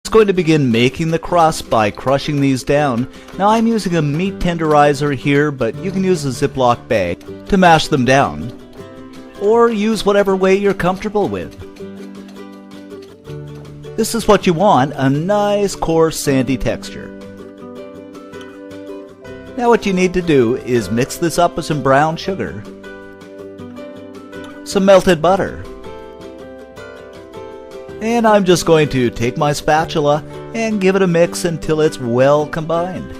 just going to begin making the crust by crushing these down. Now I'm using a meat tenderizer here, but you can use a Ziploc bag to mash them down, or use whatever way you're comfortable with. This is what you want, a nice coarse sandy texture. Now what you need to do is mix this up with some brown sugar, some melted butter, and I'm just going to take my spatula and give it a mix until it's well combined.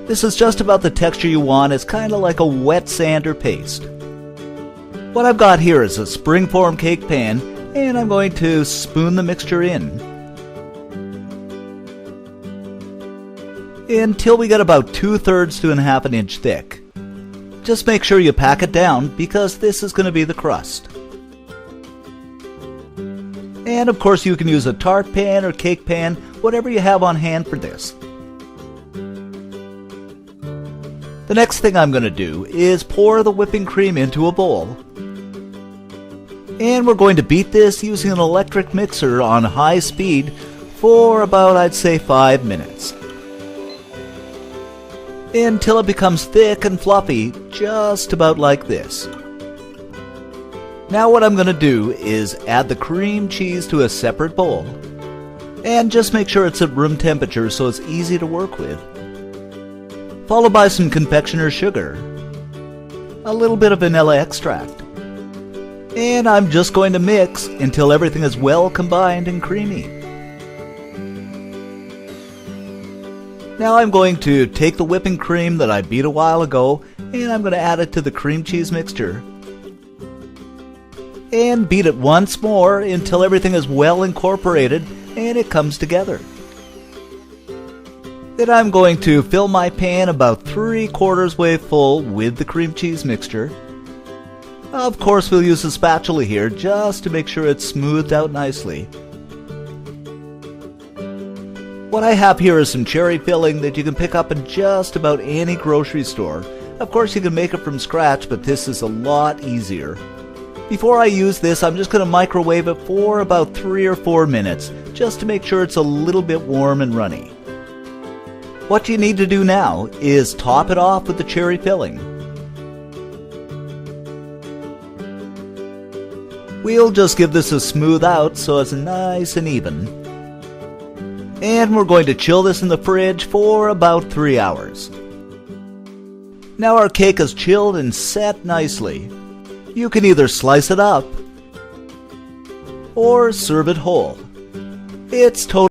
This is just about the texture you want. It's kind of like a wet sander paste. What I've got here is a springform cake pan, and I'm going to spoon the mixture in until we get about 2/3 to 1/2 inch thick. Just make sure you pack it down because this is going to be the crust. And of course you can use a tart pan or cake pan, whatever you have on hand for this. The next thing I'm going to do is pour the whipping cream into a bowl. And we're going to beat this using an electric mixer on high speed for about, I'd say, 5 minutes. Until it becomes thick and fluffy, just about like this. Now what I'm going to do is add the cream cheese to a separate bowl. And just make sure it's at room temperature so it's easy to work with. Followed by some confectioner's sugar, a little bit of vanilla extract. And I'm just going to mix until everything is well combined and creamy. Now I'm going to take the whipping cream that I beat a while ago, and I'm going to add it to the cream cheese mixture. And beat it once more until everything is well incorporated and it comes together. Then I'm going to fill my pan about 3/4 way full with the cream cheese mixture. Of course we'll use a spatula here just to make sure it's smoothed out nicely. What I have here is some cherry filling that you can pick up in just about any grocery store. Of course you can make it from scratch, but this is a lot easier. Before I use this, I'm just going to microwave it for about 3 or 4 minutes, just to make sure it's a little bit warm and runny. What you need to do now is top it off with the cherry filling. We'll just give this a smooth out so it's nice and even. And we're going to chill this in the fridge for about 3 hours. Now our cake is chilled and set nicely. You can either slice it up or serve it whole. It's totally